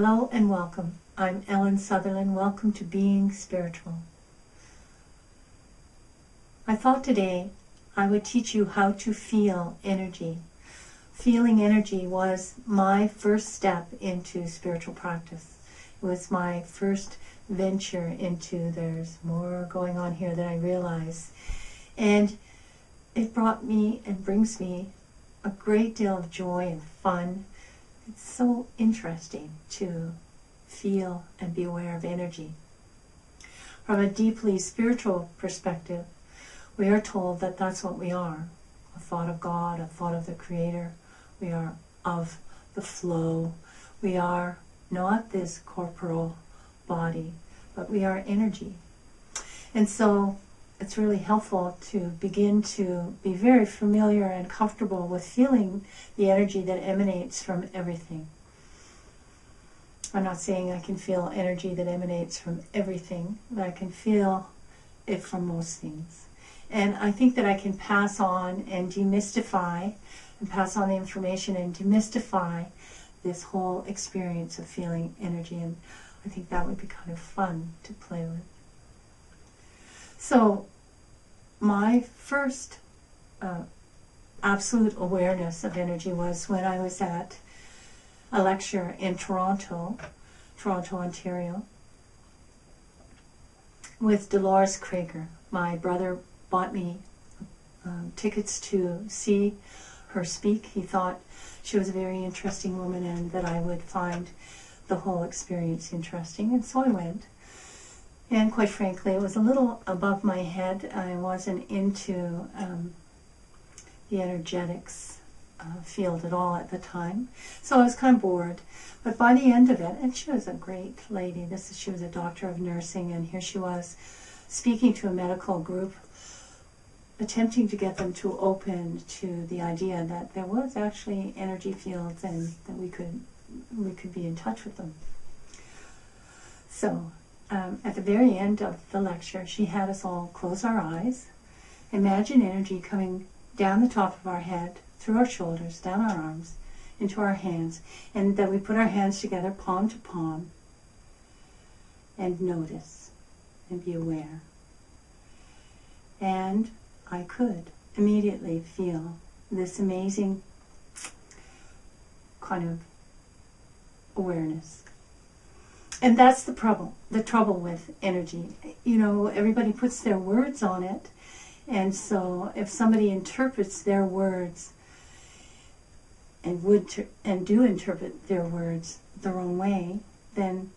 Hello and welcome. I'm Ellen Sutherland. Welcome to Being Spiritual. I thought today I would teach you how to feel energy. Feeling energy was my first step into spiritual practice. It was my first venture into there's more going on here than I realize. And it brought me and brings me a great deal of joy and fun. It's so interesting to feel and be aware of energy. From a deeply spiritual perspective, we are told that that's what we are. A thought of God, a thought of the Creator. We are of the flow. We are not this corporal body, but we are energy. And so it's really helpful to begin to be very familiar and comfortable with feeling the energy that emanates from everything. I'm not saying I can feel energy that emanates from everything, but I can feel it from most things. And I think that I can pass on and demystify, and pass on the information and demystify this whole experience of feeling energy. And I think that would be kind of fun to play with. So my first absolute awareness of energy was when I was at a lecture in Toronto, Ontario, with Dolores Krager. My brother bought me tickets to see her speak. He thought she was a very interesting woman and that I would find the whole experience interesting, and so I went. And quite frankly, it was a little above my head. I wasn't into the energetics field at all at the time. So I was kind of bored. But by the end of it, and she was a great lady. She was a doctor of nursing, and here she was speaking to a medical group, attempting to get them to open to the idea that there was actually energy fields and that we could be in touch with them. So at the very end of the lecture, she had us all close our eyes, imagine energy coming down the top of our head, through our shoulders, down our arms, into our hands, and that we put our hands together, palm to palm, and notice and be aware. And I could immediately feel this amazing kind of awareness. And that's the trouble with energy. You know, everybody puts their words on it, and so if somebody interprets their words and do interpret their words the wrong way, then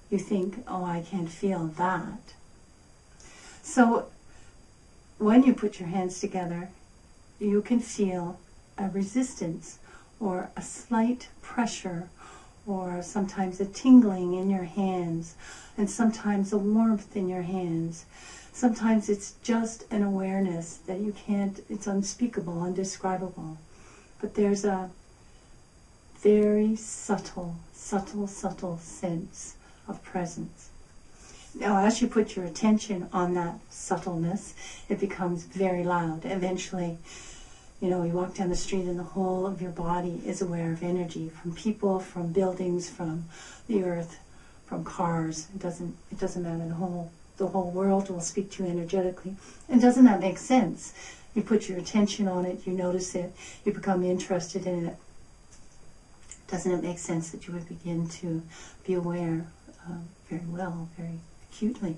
you think, oh, I can't feel that. So when you put your hands together, you can feel a resistance or a slight pressure, or sometimes a tingling in your hands, and sometimes a warmth in your hands. Sometimes it's just an awareness that you can't, it's unspeakable, undescribable. But there's a very subtle sense of presence. Now, as you put your attention on that subtleness, it becomes very loud. Eventually, you know, you walk down the street and the whole of your body is aware of energy, from people, from buildings, from the earth, from cars. It doesn't matter. The whole world will speak to you energetically. And doesn't that make sense? You put your attention on it, you notice it, you become interested in it. Doesn't it make sense that you would begin to be aware very well, very acutely?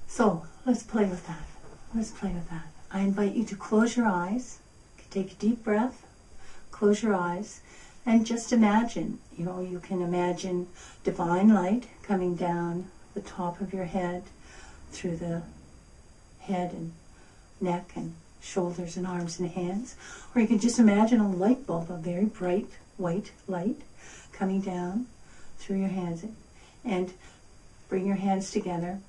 So let's play with that. Let's play with that. I invite you to close your eyes, take a deep breath, close your eyes, and just imagine, you know, you can imagine divine light coming down the top of your head, through the head and neck and shoulders and arms and hands. Or you can just imagine a light bulb, a very bright white light coming down through your hands, and bring your hands together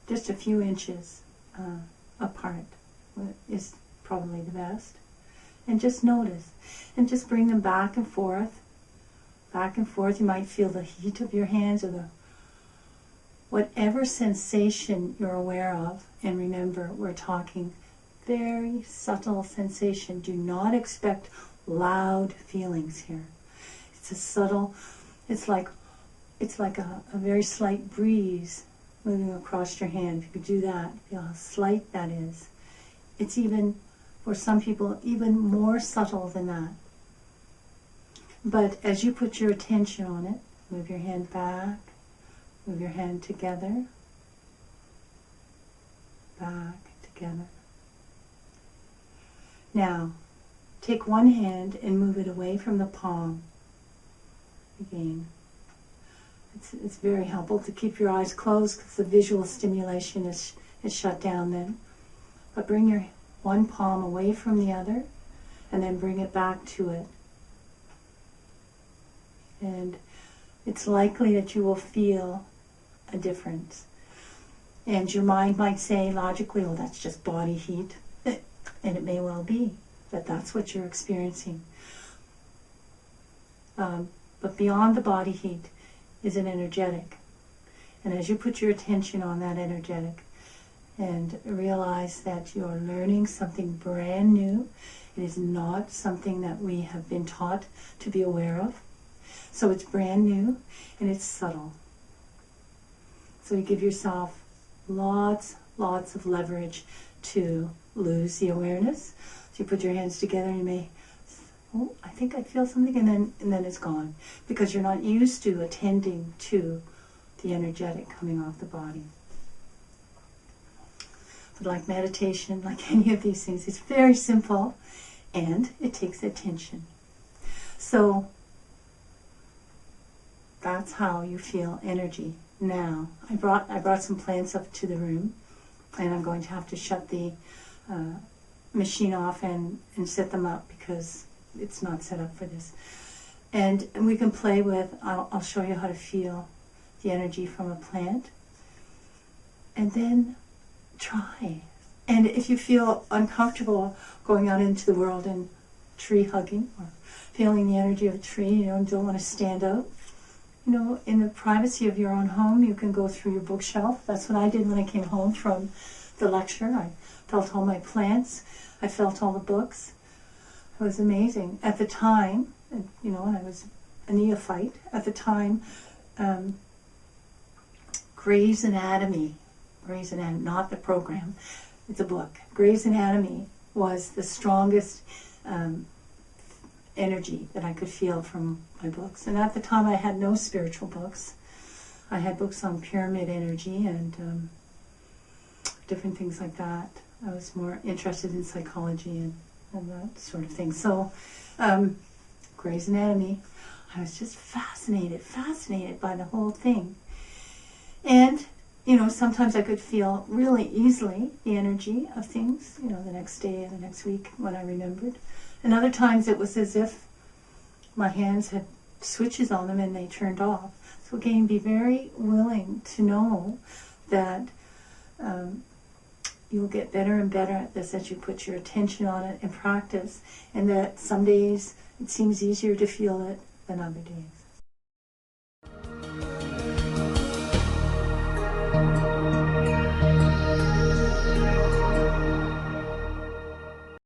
just a few inches apart is probably the best. And just notice, and just bring them back and forth. Back and forth. You might feel the heat of your hands, or whatever sensation you're aware of. And remember, we're talking very subtle sensation. Do not expect loud feelings here. It's a subtle, it's like a very slight breeze moving across your hand. If you could do that, feel how slight that is. It's even, for some people, even more subtle than that. But as you put your attention on it, move your hand back, move your hand together, back, together. Now, take one hand and move it away from the palm. Again, it's very helpful to keep your eyes closed because the visual stimulation is shut down then. But bring your one palm away from the other and then bring it back to it. And it's likely that you will feel a difference. And your mind might say logically, well, that's just body heat. And it may well be that that's what you're experiencing. But beyond the body heat is an energetic. And as you put your attention on that energetic and realize that you're learning something brand new, it is not something that we have been taught to be aware of. So it's brand new and it's subtle. So you give yourself lots of leverage to lose the awareness. So you put your hands together and you may, oh, I think I feel something, and then it's gone, because you're not used to attending to the energetic coming off the body. But like meditation, like any of these things, it's very simple and it takes attention. So that's how you feel energy. Now, I brought some plants up to the room, and I'm going to have to shut the machine off and set them up because it's not set up for this. And we can play with, I'll show you how to feel the energy from a plant. And then try. And if you feel uncomfortable going out into the world and tree hugging or feeling the energy of a tree, don't want to stand out, in the privacy of your own home, you can go through your bookshelf. That's what I did when I came home from the lecture. I felt all my plants. I felt all the books. It was amazing. At the time, and I was a neophyte. At the time, Grey's Anatomy, not the program, it's a book. Grey's Anatomy was the strongest energy that I could feel from my books. And at the time I had no spiritual books. I had books on pyramid energy and different things like that. I was more interested in psychology and that sort of thing. So Grey's Anatomy, I was just fascinated by the whole thing. And sometimes I could feel really easily the energy of things, the next day and the next week when I remembered. And other times it was as if my hands had switches on them and they turned off. So again, be very willing to know that you'll get better and better at this as you put your attention on it and practice. And that some days it seems easier to feel it than other days.